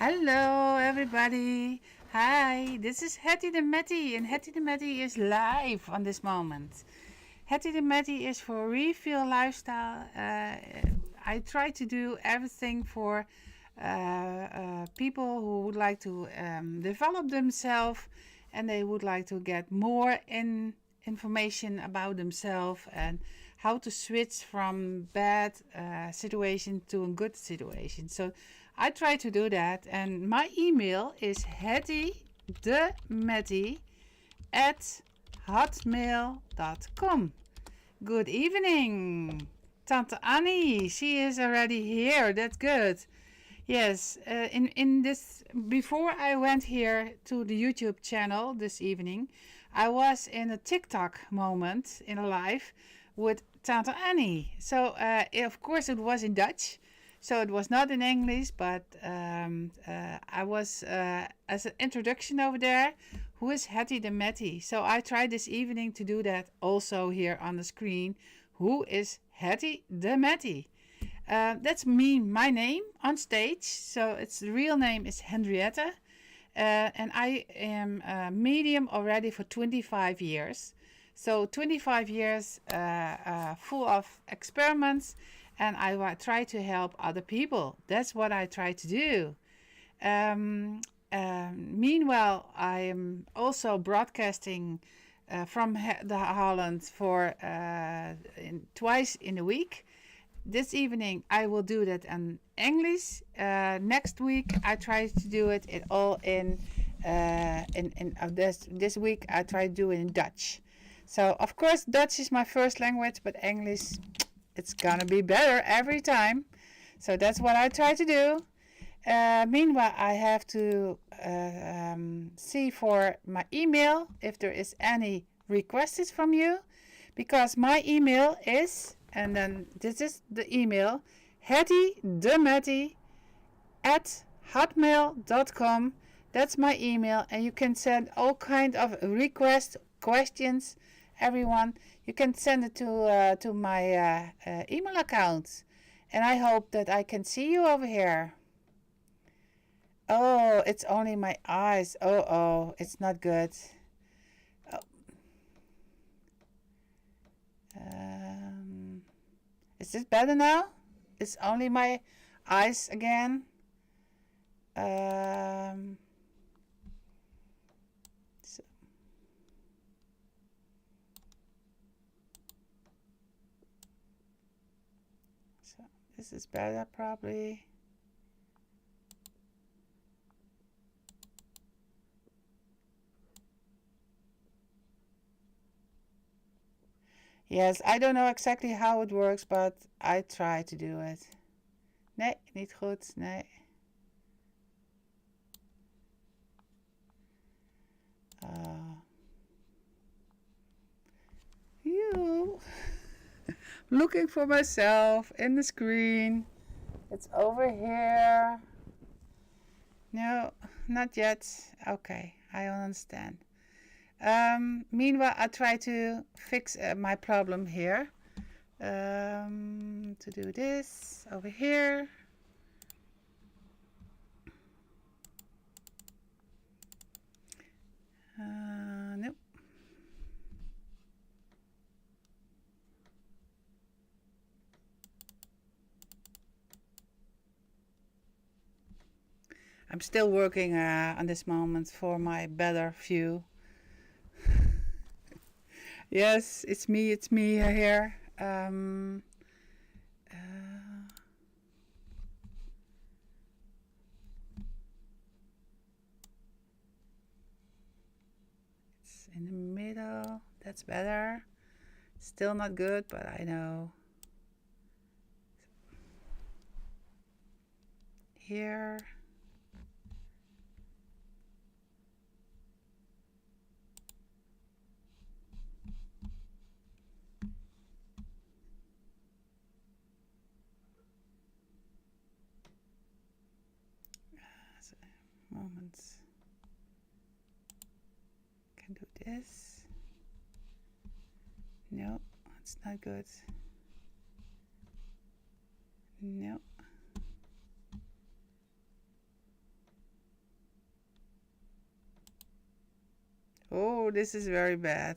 Hello, everybody. Hi, this is Hetty de Metty, and Hetty de Metty is live on this moment. Hetty de Metty is for refill lifestyle. I try to do everything for people who would like to develop themselves and they would like to get more information about themselves and how to switch from bad situation to a good situation. So I try to do that, and my email is hettydemetty@hotmail.com. Good evening, Tante Annie. She is already here. That's good. Yes, in this before I went here to the YouTube channel this evening, I was in a TikTok moment in a live with Tante Annie. So of course it was in Dutch, so it was not in English, but I was as an introduction over there. Who is Hetty de Metty? So I tried this evening to do that also here on the screen. Who is Hetty de Metty? That's me, my name on stage. So its real name is Henriette. And I am a medium already for 25 years. So 25 years full of experiments, and I try to help other people. That's what I try to do. Meanwhile, I am also broadcasting from the Holland for twice in a week. This evening I will do that in English. Next week I try to do it all in this week I try to do it in Dutch. So of course Dutch is my first language, but English, it's gonna be better every time. So that's what I try to do. Meanwhile, I have to see for my email if there is any requests from you, because my email is, and then this is the email, hettydemetty@hotmail.com. That's my email, and you can send all kind of requests, questions, everyone. You can send it to my email account, and I hope that I can see you over here. Oh, it's only my eyes. Oh, it's not good. Oh. Is this better now? It's only my eyes again. So this is better probably. Yes, I don't know exactly how it works, but I try to do it. Nee, niet goed, nee. You. Looking for myself in the screen. It's over here. No, not yet. Okay, I understand. Meanwhile, I try to fix my problem here. To do this over here. Nope. I'm still working on this moment for my better view. Yes, it's me here. It's in the middle. That's better. Still not good, but I know. Here. Moments. Can do this. No, it's not good. No. Oh, this is very bad.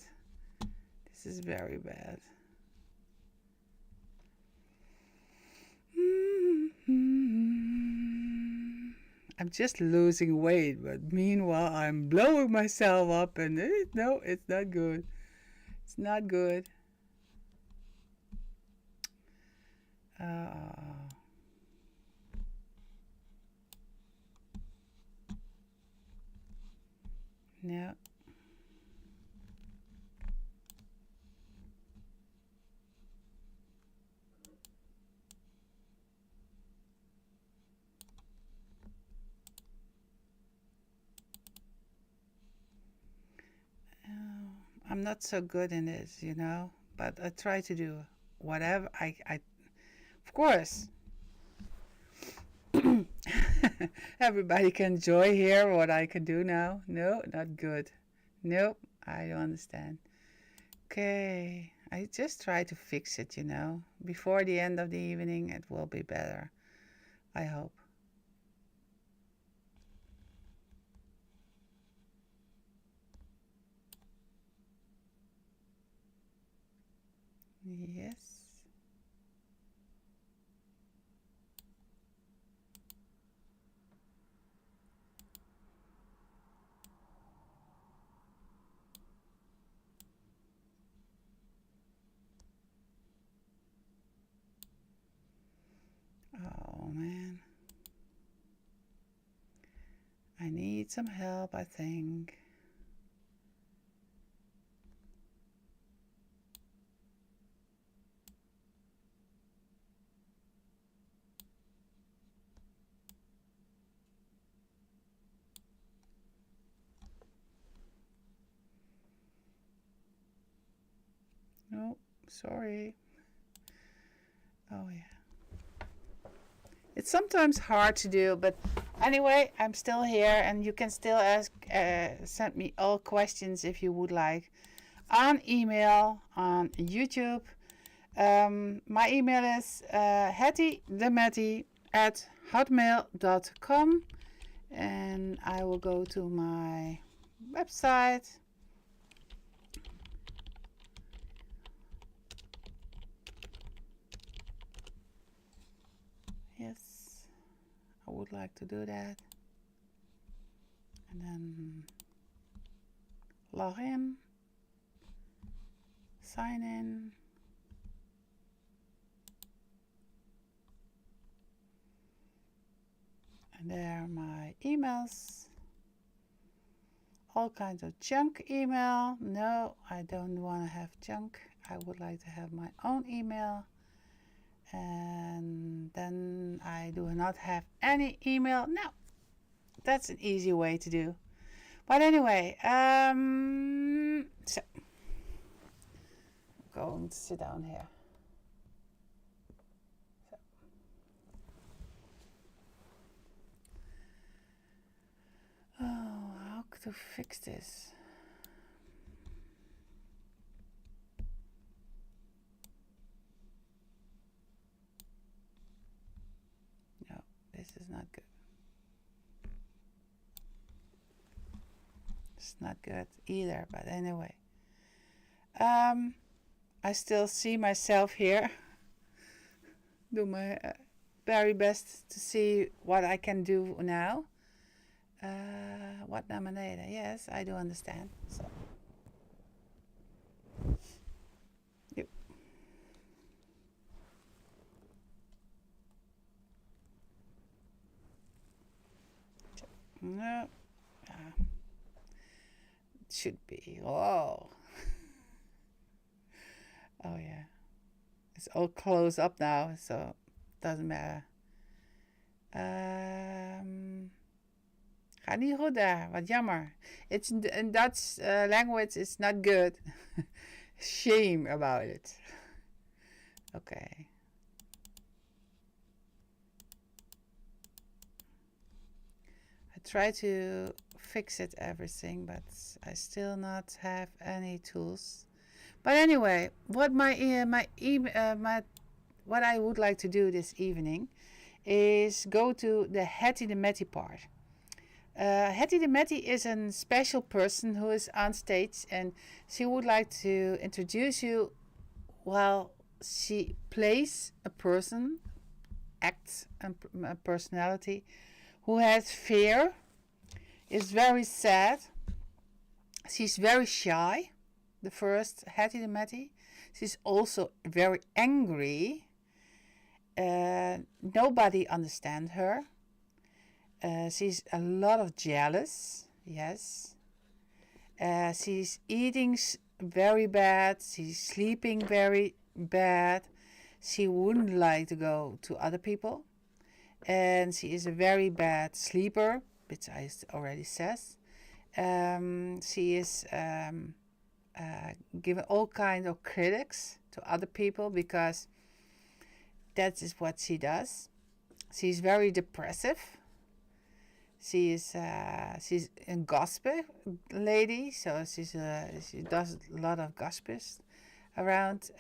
This is very bad. I'm just losing weight, but meanwhile I'm blowing myself up, and no, it's not good. It's not good. No. I'm not so good in this, but I try to do whatever I of course. Everybody can enjoy here what I can do now. No, not good. Nope, I don't understand. Okay, I just try to fix it, Before the end of the evening, it will be better. I hope. Yes. Oh man. I need some help, I think. No, sorry. Oh yeah. It's sometimes hard to do, but anyway, I'm still here, and you can still send me all questions if you would like, on email, on YouTube. My email is Hetty de Metty at hotmail.com, and I will go to my website. Yes, I would like to do that. And then log in, sign in. And there are my emails. All kinds of junk email. No, I don't want to have junk. I would like to have my own email. And then I do not have any email. No, that's an easy way to do. But anyway, so I'm going to sit down here. So. Oh, how to fix this? No, this is not good. It's not good either, but anyway. I still see myself here. Do my very best to see what I can do now. What naar beneden? Yes, I do understand. So. Yep. No. It should be. Oh. Oh yeah. It's all closed up now, so it doesn't matter. Gaat niet goed daar, wat jammer. It's in Dutch language, it's not good. Shame about it. Okay. I try to fix it everything, but I still not have any tools. But anyway, what what I would like to do this evening is go to the Hetty de Metty part. Hetty de Metty is a special person who is on stage, and she would like to introduce you while she plays a person, acts a personality who has fear, is very sad. She's very shy, the first Hetty de Metty. She's also very angry. Nobody understands her. She's a lot of jealous, yes. She's eating very bad. She's sleeping very bad. She wouldn't like to go to other people. And she is a very bad sleeper, which I already says. She is given all kinds of critics to other people because that is what she does. She's very depressive. She's a gossip lady, so she does a lot of gossips around.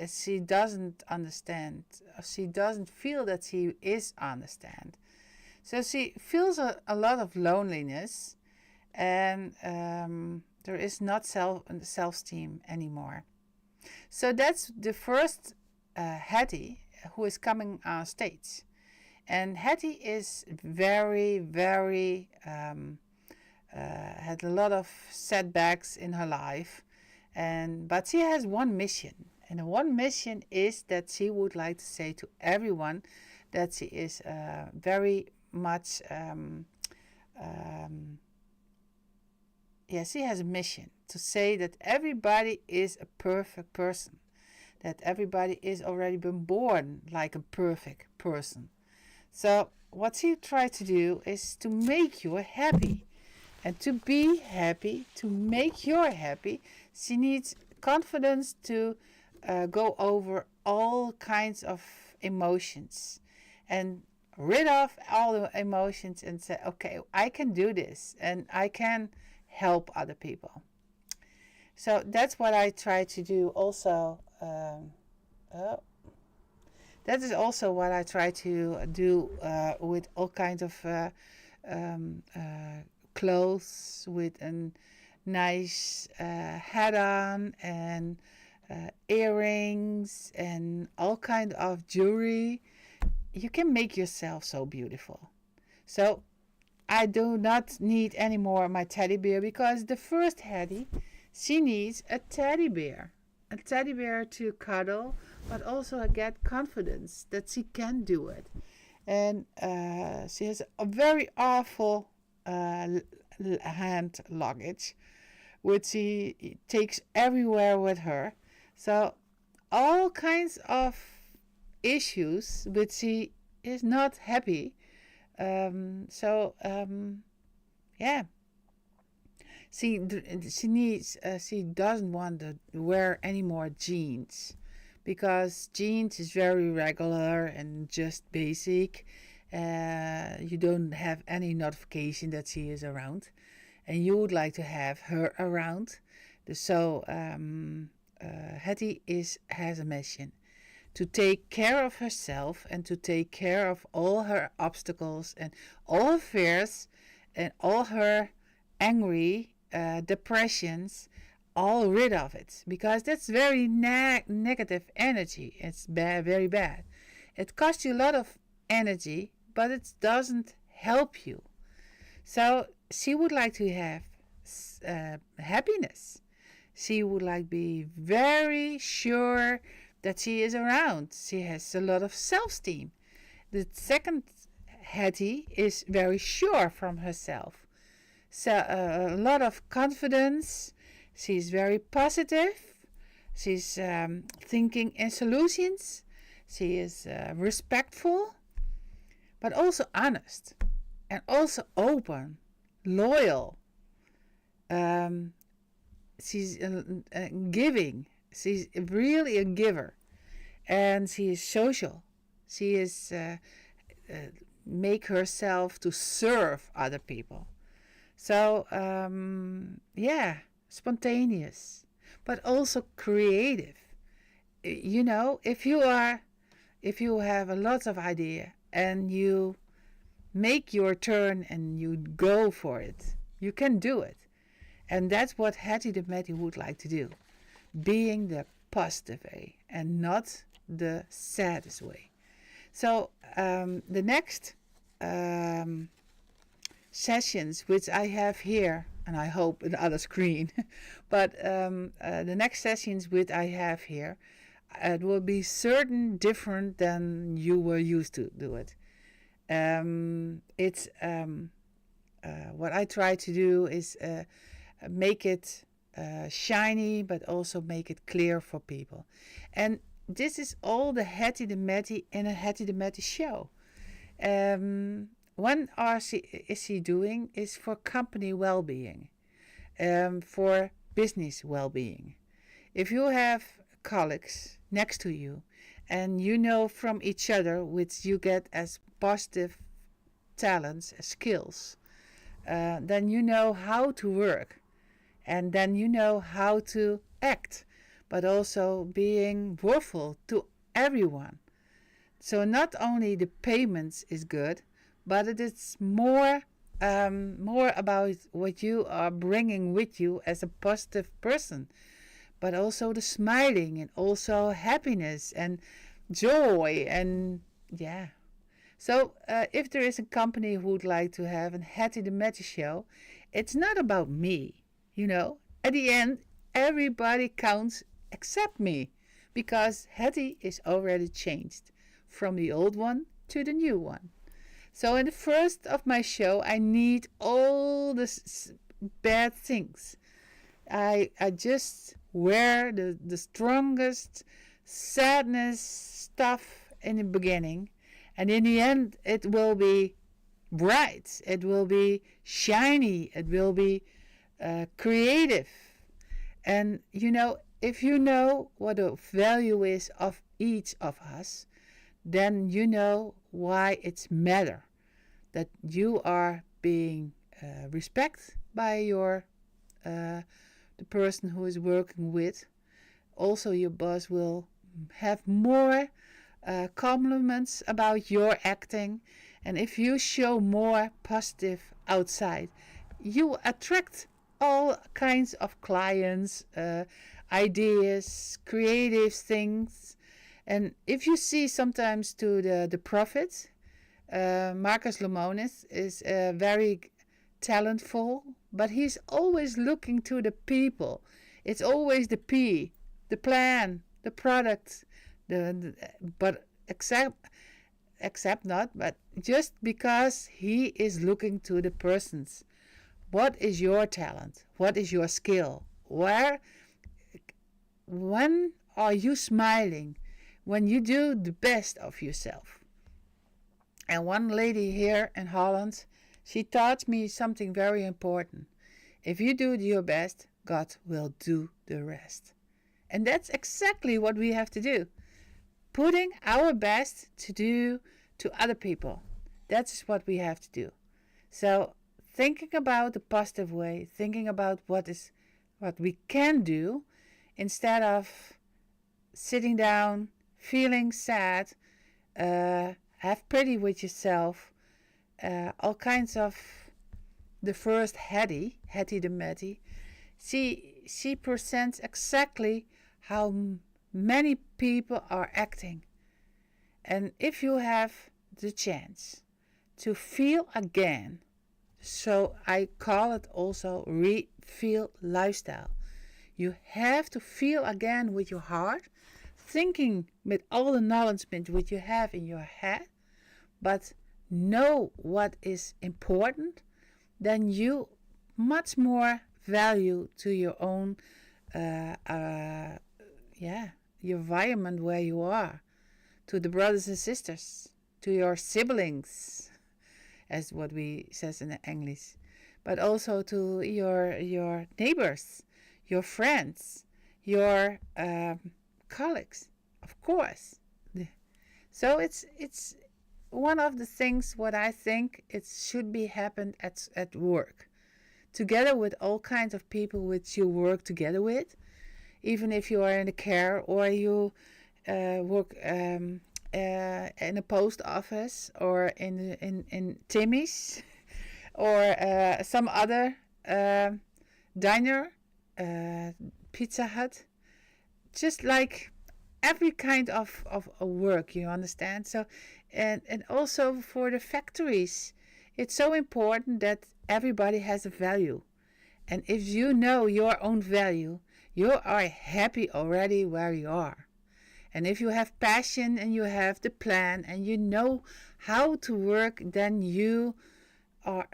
She doesn't understand. She doesn't feel that she is understand. So she feels a lot of loneliness, and there is not self-esteem anymore. So that's the first Hetty who is coming on stage. And Hetty is very, very, had a lot of setbacks in her life. But she has one mission. And the one mission is that she would like to say to everyone that she is very much, she has a mission to say that everybody is a perfect person. That everybody is already been born like a perfect person. So what she tried to do is to make you happy. And to be happy, to make you happy, she needs confidence to go over all kinds of emotions and rid of all the emotions and say, okay, I can do this and I can help other people. So that's what I try to do also. That is also what I try to do with all kinds of clothes, with a nice hat on and earrings and all kind of jewelry. You can make yourself so beautiful. So I do not need anymore my teddy bear because the first Hetty, she needs a teddy bear. A teddy bear to cuddle, but also get confidence that she can do it. And she has a very awful hand luggage, which she takes everywhere with her. So all kinds of issues, which she is not happy. She doesn't want to wear any more jeans because jeans is very regular and just basic. You don't have any notification that she is around, and you would like to have her around. So Hetty has a mission to take care of herself and to take care of all her obstacles and all her fears and all her angry depressions, all rid of it, because that's very negative energy. It's very bad. It costs you a lot of energy, but it doesn't help you. So she would like to have happiness. She would like to be very sure that she is around. She has a lot of self-esteem. The second Hetty is very sure from herself. So a lot of confidence. She's very positive. She's thinking in solutions. She is respectful, but also honest and also open, loyal. She's giving. She's really a giver, and she is social. She is make herself to serve other people. So, spontaneous, but also creative. You know, if you have a lot of idea and you make your turn and you go for it. You can do it. And that's what Hetty de Metty would like to do. Being the positive way and not the saddest way. So the next sessions which I have here, and I hope on the other screen, but the next sessions which I have here, it will be certain different than you were used to do it. It's what I try to do is make it shiny, but also make it clear for people. And this is all the Hetty de Metty in a Hetty de Metty show. One is she doing is for company well-being, for business well-being. If you have colleagues next to you and you know from each other which you get as positive talents, as skills, then you know how to work and then you know how to act, but also being worthful to everyone. So not only the payments is good, but it is more about what you are bringing with you as a positive person, but also the smiling and also happiness and joy and yeah. So if there is a company who would like to have a Hetty de Metty show, it's not about me, you know. At the end, everybody counts except me, because Hetty is already changed from the old one to the new one. So in the first of my show, I need all the bad things. I just wear the strongest sadness stuff in the beginning, and in the end it will be bright, it will be shiny, it will be creative. And you know, if you know what the value is of each of us, then you know why it's matter that you are being respected by your the person who is working with. Also, your boss will have more compliments about your acting, and if you show more positive outside, you attract all kinds of clients, ideas, creative things. And if you see sometimes to the prophet, Marcus Lemonis is very talentful, but he's always looking to the people. It's always the P, the plan, the product, but except not, but just because he is looking to the persons. What is your talent? What is your skill? When are you smiling? When you do the best of yourself. And one lady here in Holland, she taught me something very important. If you do your best, God will do the rest. And that's exactly what we have to do. Putting our best to do to other people. That's what we have to do. So thinking about the positive way, thinking about what we can do, instead of sitting down, feeling sad, have pity with yourself, all kinds of the first Hetty de Metty. She presents exactly how many people are acting. And if you have the chance to feel again, so I call it also re-feel lifestyle. You have to feel again with your heart, thinking with all the knowledge which you have in your head, but know what is important, then you much more value to your own your environment where you are, to the brothers and sisters, to your siblings, as what we says in English, but also to your neighbors, your friends, your colleagues, of course. So it's one of the things what I think it should be happened at work, together with all kinds of people which you work together with, even if you are in the care or you work in a post office or in Timmy's or some other diner, uh, Pizza Hut, just like every kind of a work, you understand? So, and also for the factories, it's so important that everybody has a value. And if you know your own value, you are happy already where you are. And if you have passion and you have the plan and you know how to work, then you are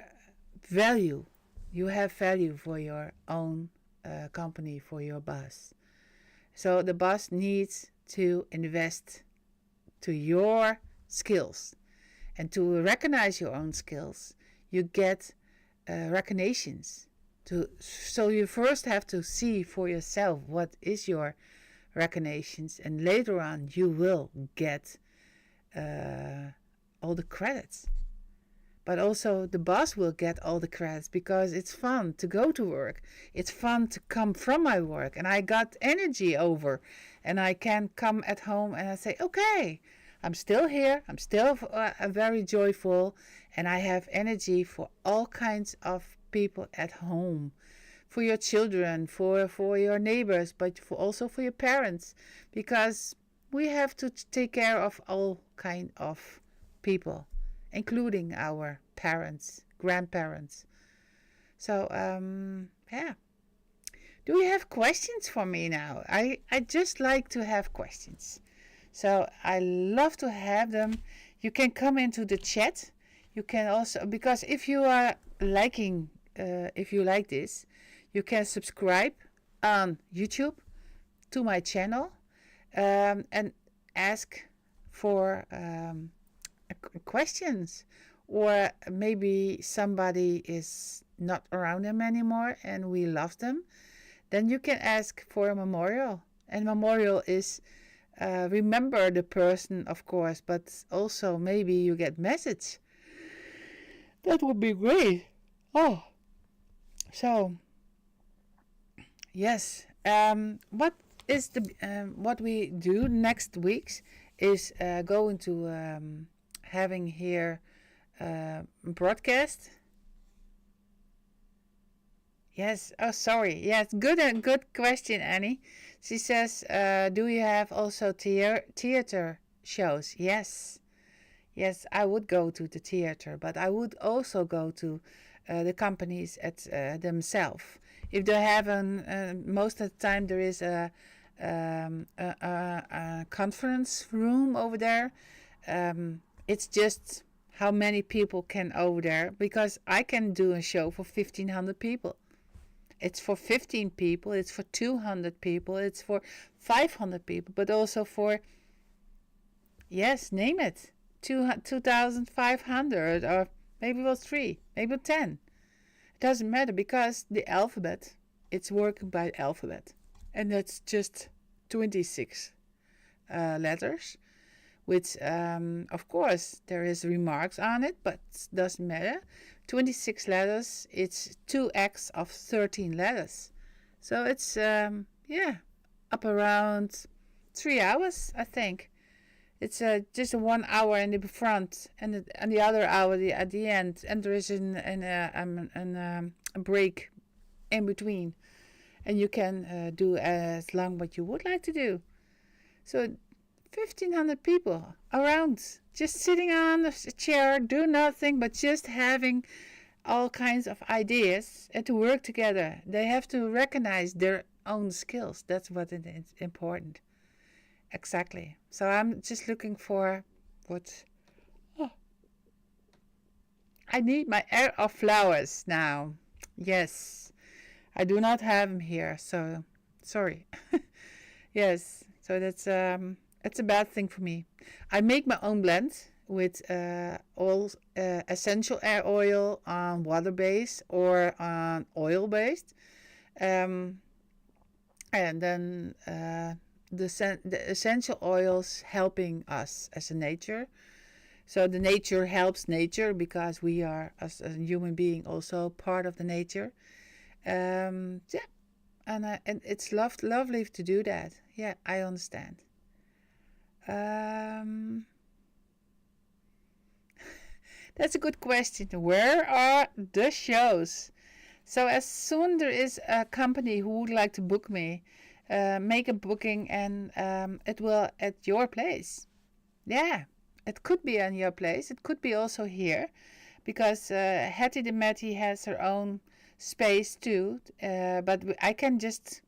value. You have value for your own company, for your boss. So the boss needs to invest to your skills and to recognize your own skills. You get recognitions. So you first have to see for yourself what is your recognitions, and later on you will get all the credits. But also the boss will get all the credits because it's fun to go to work. It's fun to come from my work, and I got energy over, and I can come at home and I say, okay, I'm still here. I'm still very joyful, and I have energy for all kinds of people at home, for your children, for your neighbors, but also for your parents, because we have to take care of all kind of people, including our parents, grandparents. So yeah. Do you have questions for me now? I just like to have questions. So I love to have them. You can come into the chat. You can also, because if you are liking, if you like this, you can subscribe on YouTube to my channel and ask for questions. Or maybe somebody is not around them anymore and we love them. Then you can ask for a memorial. And memorial is remember the person, of course, but also maybe you get message. That would be great. Oh, so yes. What is the what we do next week is going to having here broadcast. Yes. Oh, sorry. Yes. Good question, Annie. She says, "Do you have also theater shows?" Yes. Yes, I would go to the theater, but I would also go to the companies at themselves. If they have most of the time there is a conference room over there. It's just how many people can over there, because I can do a show for 1,500 people. It's for 15 people, it's for 200 people, it's for 500 people, but also for, yes, name it. 2,500, or maybe it was 3, maybe 10. It doesn't matter, because the alphabet, it's working by alphabet. And that's just 26 letters, which, of course, there is remarks on it, but it doesn't matter. 26 letters, it's 2x of 13 letters. So it's, yeah, up around 3 hours, I think. It's just 1 hour in the front and the other hour at the end, and there is a break in between, and you can do as long what you would like to do. So 1,500 people around, just sitting on a chair, do nothing but just having all kinds of ideas and to work together. They have to recognize their own skills. That's what is important. Exactly. So I'm just looking for what. Oh, I need my air of flowers now. Yes, I do not have them here, so sorry. Yes, so that's a bad thing for me. I make my own blend with all essential air oil on water based or on oil based, and then. The essential oils helping us as a nature. So the nature helps nature, because we are, as a human being, also part of the nature. Yeah, and it's lovely to do that. Yeah, I understand. Um, that's a good question. Where are the shows? So as soon there is a company who would like to book me, make a booking and it will at your place. Yeah, it could be on your place. It could be also here because Hetty de Metty has her own space too. But I can just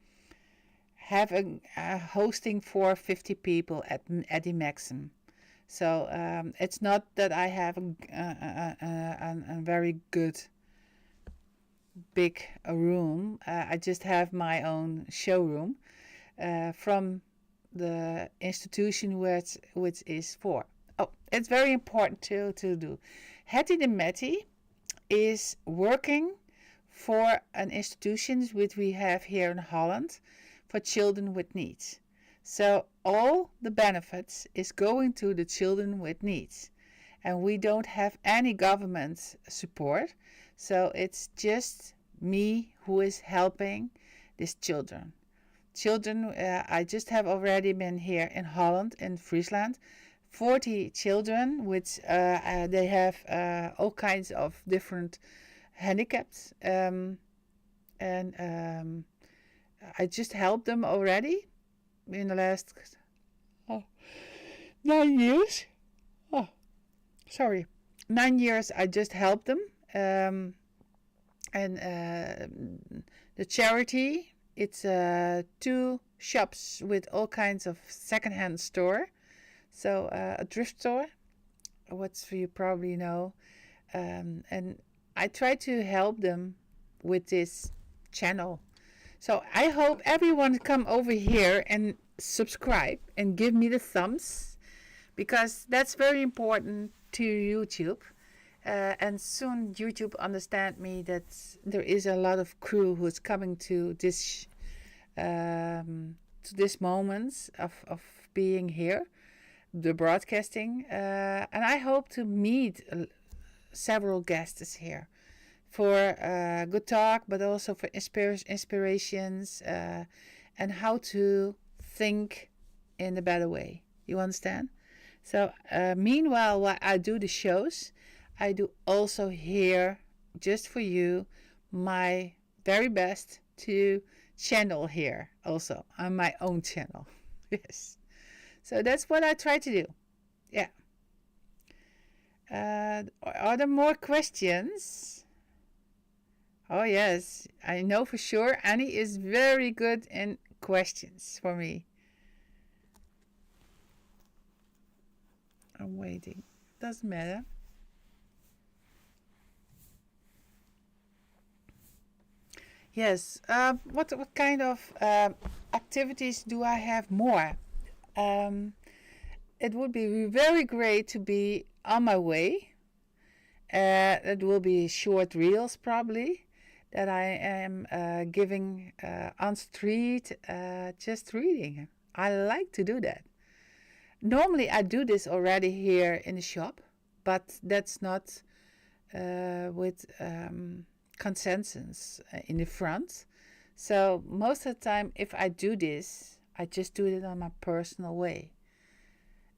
have a hosting for 50 people at the maximum. So it's not that I have a very good big room. I just have my own showroom from the institution which is for. Oh, it's very important to do. Hetty de Metty is working for an institution which we have here in Holland for children with needs. So all the benefits is going to the children with needs. And we don't have any government support. So it's just me who is helping these children. I just have already been here in Holland, in Friesland, 40 children, which they have all kinds of different handicaps. And I just helped them already in the last 9 years. Oh, sorry. 9 years I just helped them. And the charity, it's 2 shops with all kinds of secondhand store. So a thrift store, what you probably know. And I try to help them with this channel. So I hope everyone come over here and subscribe and give me the thumbs, because that's very important to YouTube. And soon YouTube understand me that there is a lot of crew who's coming to this moments of being here, the broadcasting, and I hope to meet several guests here for good talk, but also for inspirations and how to think in a better way. You understand? So meanwhile, while I do the shows, I do also here, just for you, my very best to channel here also on my own channel. Yes. So that's what I try to do. Yeah. Are there more questions? Oh yes, I know for sure Annie is very good in questions for me. I'm waiting. Doesn't matter. Yes. What kind of activities do I have more? It would be very great to be on my way. It will be short reels probably that I am giving on street, just reading. I like to do that. Normally I do this already here in the shop, but that's not with consensus in the front. So most of the time if I do this, I just do it on my personal way.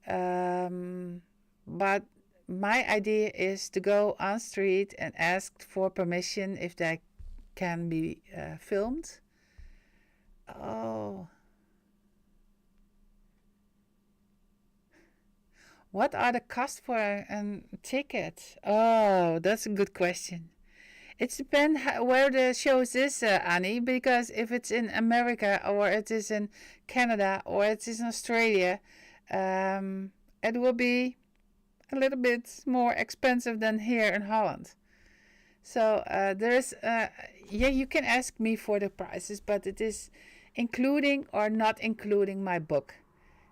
But my idea is to go on street and ask for permission if they can be filmed. Oh. What are the costs for a ticket? Oh, that's a good question. It depends where the shows is, Annie, because if it's in America or it is in Canada or it is in Australia, it will be a little bit more expensive than here in Holland. So you can ask me for the prices, but it is including or not including my book.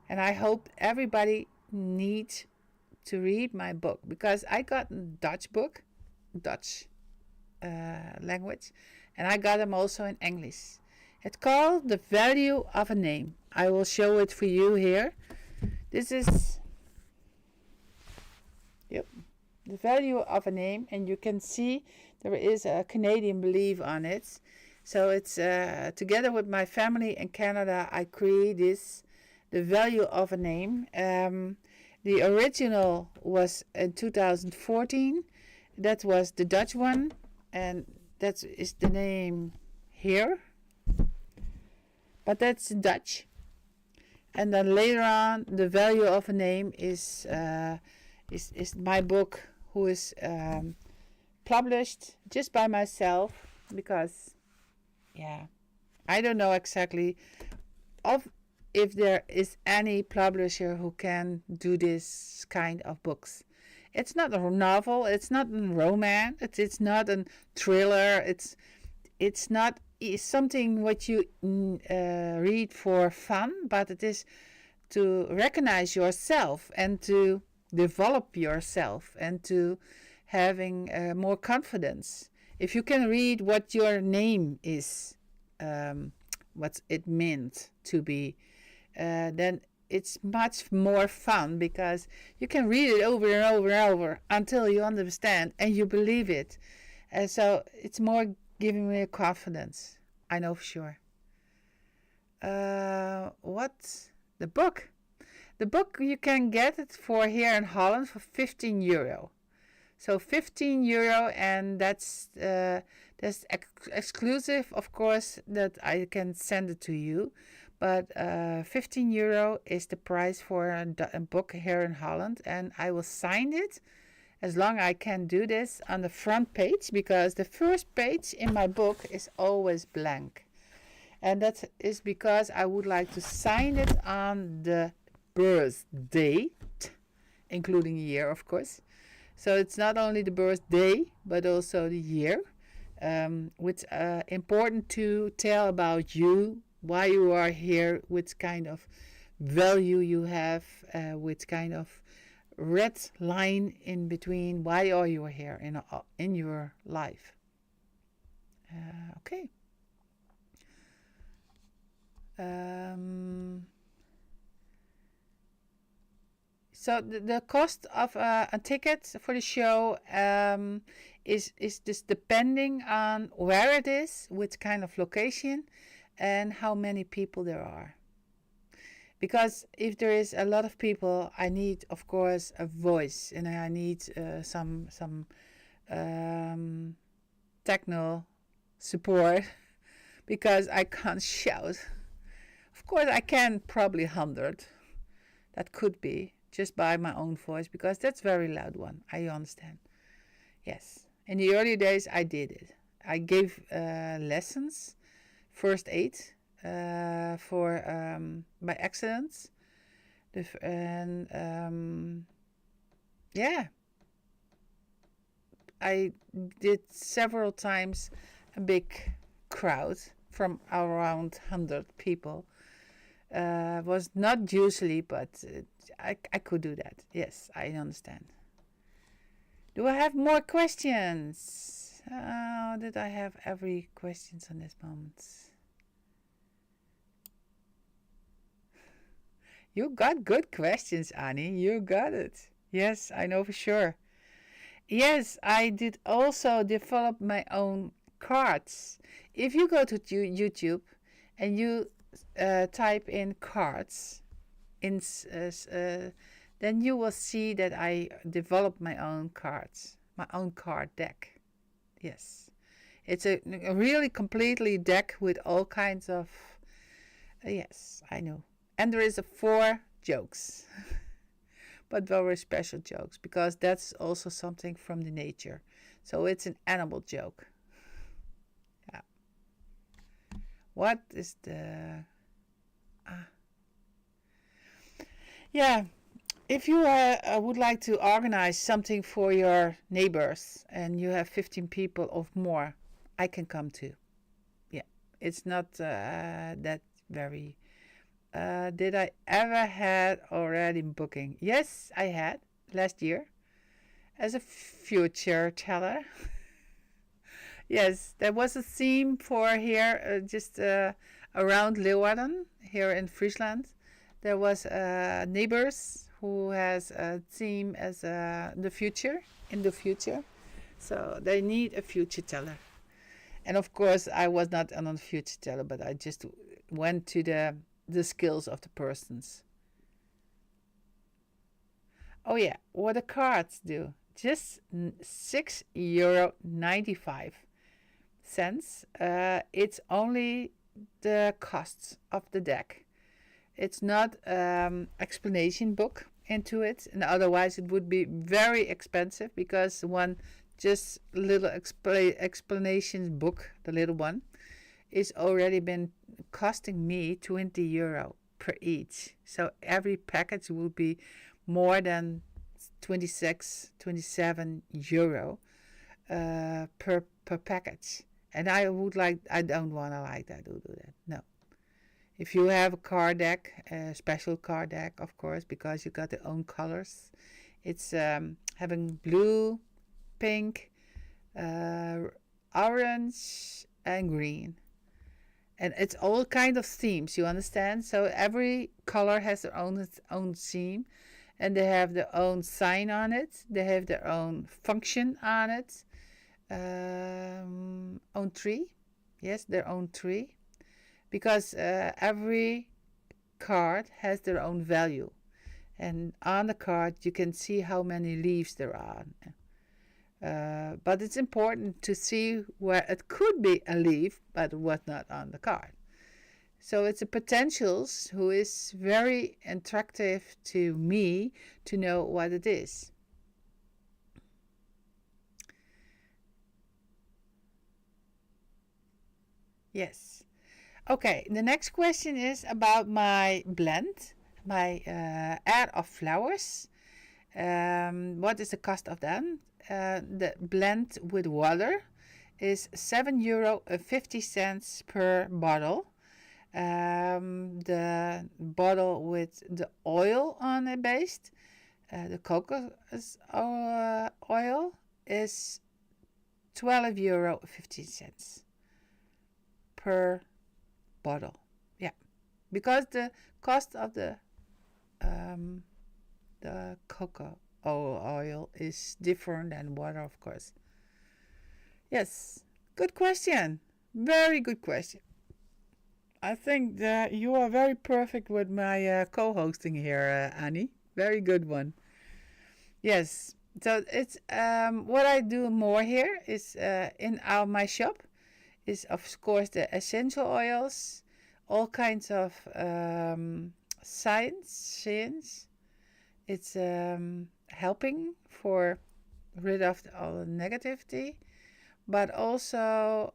And I hope everybody needs to read my book, because I got a Dutch book, Dutch language, and I got them also in English. It's called The Value of a Name. I will show it for you here. This is The Value of a Name, and you can see there is a Canadian belief on it. So it's together with my family in Canada, I create this The Value of a Name. The original was in 2014. That was the Dutch one, and that is the name here. But that's Dutch. And then later on, The Value of a Name is my book, who is published just by myself, because I don't know exactly if there is any publisher who can do this kind of books. It's not a novel, it's not a romance, it's not a thriller, it's not something what you read for fun, but it is to recognize yourself and to develop yourself and to having more confidence. If you can read what your name is, what it meant to be, then it's much more fun, because you can read it over and over and over until you understand and you believe it. And so it's more giving me confidence. I know for sure. What? The book? The book, you can get it for here in Holland for €15. So €15, and that's exclusive, of course, that I can send it to you. But €15 is the price for a book here in Holland, and I will sign it as long as I can do this on the front page, because the first page in my book is always blank. And that is because I would like to sign it on the birth date, including year, of course. So it's not only the birthday, but also the year, which important to tell about you, why you are here, which kind of value you have, which kind of red line in between, why are you here in your life. Okay. So the cost of a ticket for the show is just depending on where it is, which kind of location, and how many people there are. Because if there is a lot of people, I need, of course, a voice, and I need some techno support, because I can't shout. Of course, I can probably 100. That could be just by my own voice, because that's very loud one. I understand. Yes. In the early days, I did it. I gave lessons, first aid, for by accidents. I did several times a big crowd from around 100 people. Was not usually, but I could do that. Yes, I understand. Do I have more questions? Did I have every questions on this moment? You got good questions, Annie. You got it. Yes, I know for sure. Yes, I did also develop my own cards. If you go to YouTube and you type in cards, then you will see that I developed my own cards, my own card deck. Yes, it's a really completely deck with all kinds of. Yes, I know, and there is 4 jokes, but very special jokes, because that's also something from the nature. So it's an animal joke. Yeah. What is the? Yeah, if you would like to organize something for your neighbors and you have 15 people or more, I can come too. Yeah, it's not that very. Did I ever had already booking? Yes, I had last year as a future teller. Yes, there was a theme for here, just around Leeuwarden, here in Friesland. There was neighbors who has a theme as the future, in the future. So they need a future teller. And of course, I was not on a future teller, but I just went to the the skills of the persons. Oh yeah, what the cards do. Just €6.95. It's only the costs of the deck. It's not explanation book into it, and otherwise it would be very expensive because one just little explanation book, the little one, is already been costing me €20 per each. So every package will be more than 26, €27 per package. And I don't want to like that, do that. No. If you have a card deck, a special card deck, of course, because you got your own colors. It's having blue, pink, orange, and green. And it's all kind of themes, you understand? So every color has its own theme, and they have their own sign on it. They have their own function on it. Own tree. Yes, their own tree. Because every card has their own value. And on the card, you can see how many leaves there are. But it's important to see where it could be a leaf, but was not on the card. So it's a potentials who is very attractive to me to know what it is. Yes. Okay, the next question is about my blend, my air of flowers. What is the cost of them? The blend with water is €7.50 per bottle. The bottle with the oil on it based, the coconut oil, is €12.50 per bottle. Yeah, because the cost of the cocoa oil is different than water, of course. Yes, good question. Very good question. I think that you are very perfect with my co-hosting here, Annie. Very good one. Yes. So it's what I do more here is in my shop is of course the essential oils, all kinds of science. It's helping for rid of all the negativity, but also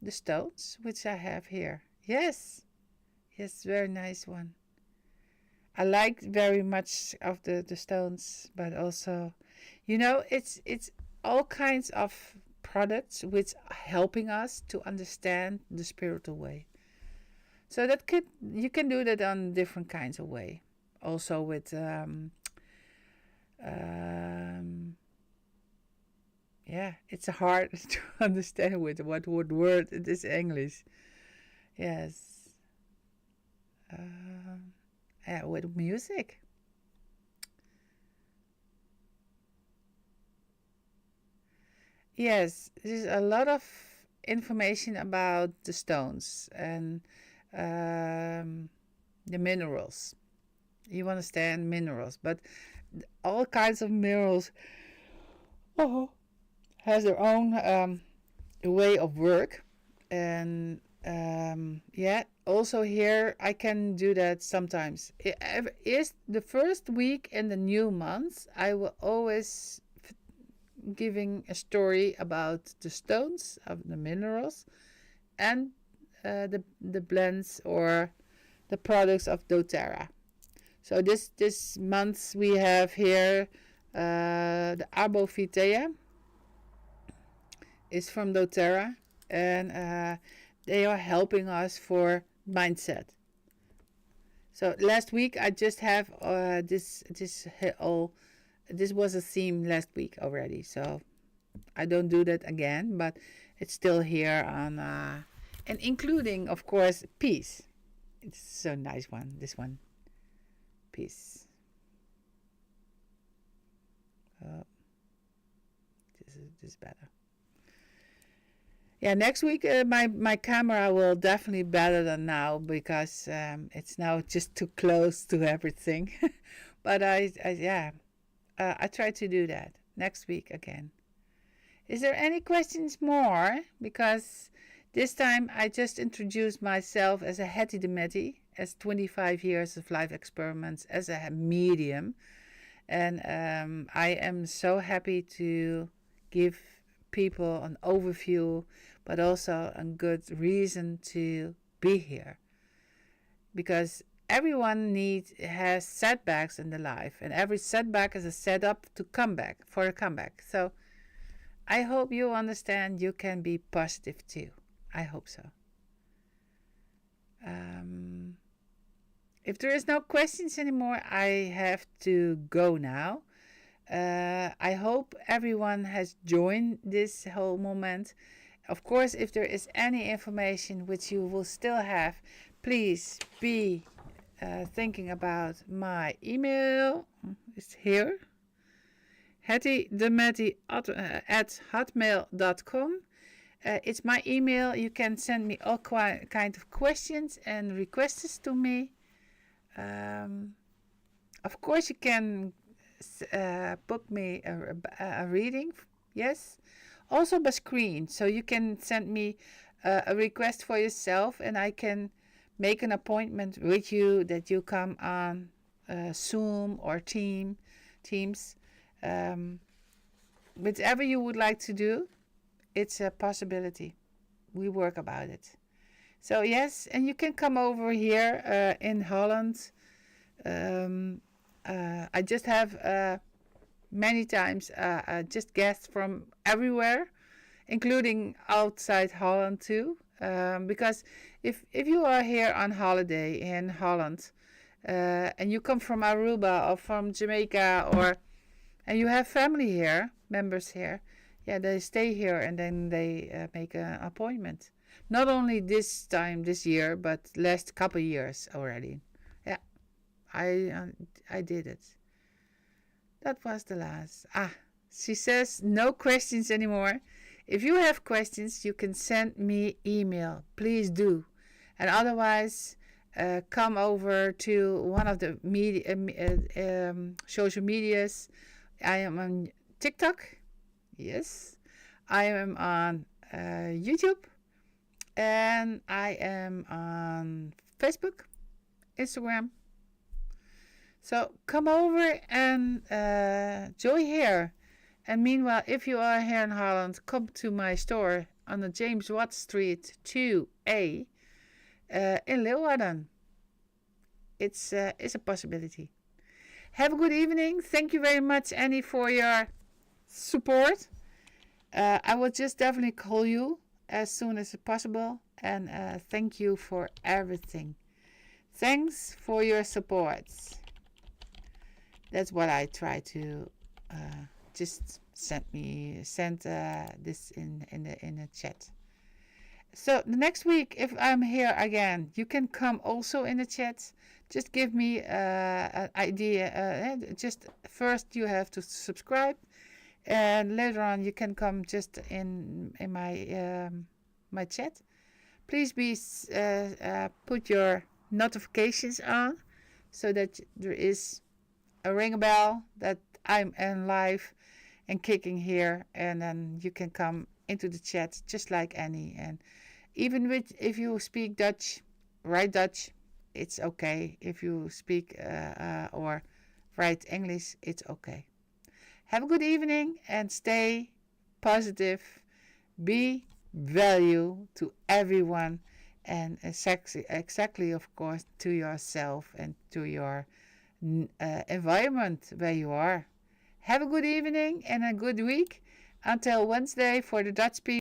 the stones, which I have here. Yes, very nice one. I like very much of the stones, but also, it's all kinds of products which are helping us to understand the spiritual way. So you can do that on different kinds of way. Also with it's hard to understand with what word it is English. Yes. With music. Yes, there's a lot of information about the stones and the minerals. You understand minerals, but all kinds of minerals has their own way of work. And also here I can do that sometimes. Is the first week in the new month, I will always giving a story about the stones of the minerals and the blends or the products of doTERRA. So this month we have here the Arbophytea is from doTERRA, and they are helping us for mindset. So last week I just have this was a theme last week already, so I don't do that again, but it's still here on and including of course peace. It's so nice one, this one. Peace. This is better. Yeah, next week my camera will definitely better than now because it's now just too close to everything. But I try to do that next week again. Is there any questions more? Because this time I just introduced myself as a Hetty de Metty, as 25 years of life experiments as a medium. And I am so happy to give people an overview, but also a good reason to be here. Because everyone has setbacks in their life, and every setback is a setup to come back for a comeback. So I hope you understand you can be positive too. I hope so. If there is no questions anymore, I have to go now. I hope everyone has joined this whole moment. Of course, if there is any information which you will still have, please be thinking about my email. It's here. Hetty de Metty at hotmail.com. It's my email. You can send me all kind of questions and requests to me. Of course, you can book me a reading. Yes. Also by screen. So you can send me a request for yourself and I can make an appointment with you that you come on Zoom or Teams. Whatever you would like to do, it's a possibility. We work about it. So yes, and you can come over here in Holland. I just have many times just guests from everywhere, including outside Holland too. Because if you are here on holiday in Holland and you come from Aruba or from Jamaica and you have family here, members here, yeah, they stay here and then they make an appointment. Not only this year, but last couple years already. Yeah, I did it. That was the last. She says no questions anymore. If you have questions, you can send me email. Please do. And otherwise, come over to one of the social medias. I am on TikTok. Yes. I am on YouTube. And I am on Facebook, Instagram. So come over and join here. And meanwhile, if you are here in Holland, come to my store on the James Watt Street 2A in Leeuwarden. It's a possibility. Have a good evening. Thank you very much, Annie, for your support. I will just definitely call you as soon as possible. And thank you for everything. Thanks for your support. That's what I try to just send this in the chat. So the next week, if I'm here again, you can come also in the chat. Just give me an idea. Just first you have to subscribe, and later on you can come just in my my chat. Please put your notifications on so that there is a ring a bell that I'm in live and kicking here, and then you can come into the chat just like Annie. And even if you speak Dutch, write Dutch, it's okay. If you speak or write English, it's okay. Have a good evening and stay positive. Be value to everyone, and exactly of course to yourself and to your environment where you are. Have a good evening and a good week. Until Wednesday for the Dutch people.